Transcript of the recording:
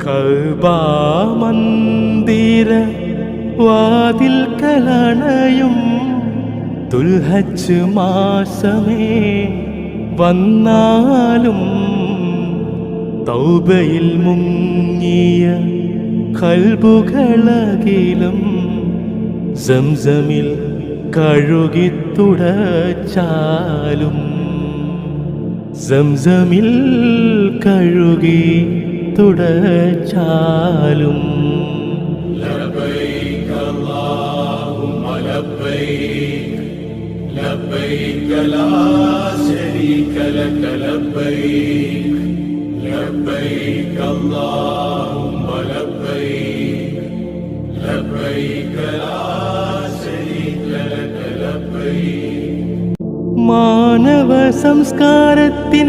കഅബ മന്ദിര വാതിൽക്കലണയും ദുൽഹജ്ജ് മാസമേ വന്നാലും തൗബയിൽ മുങ്ങിയ ഖൽബുകളകിലും സംസമിൽ കഴുകിത്തുടച്ചാലും സംസമിൽ കഴുകി തുടച്ചാലും ലബ്ബൈക അല്ലാഹുമ്മ ലബ്ബൈക ലബ്ബൈക ലാ ശരീക ലക ലബ്ബൈക ലബ്ബൈക അല്ലാഹുമ്മ ലബ്ബൈക ലബ്ബൈക ലാ ശരീക ലക ലബ്ബൈക. മാനവ സംസ്കാരത്തിൻ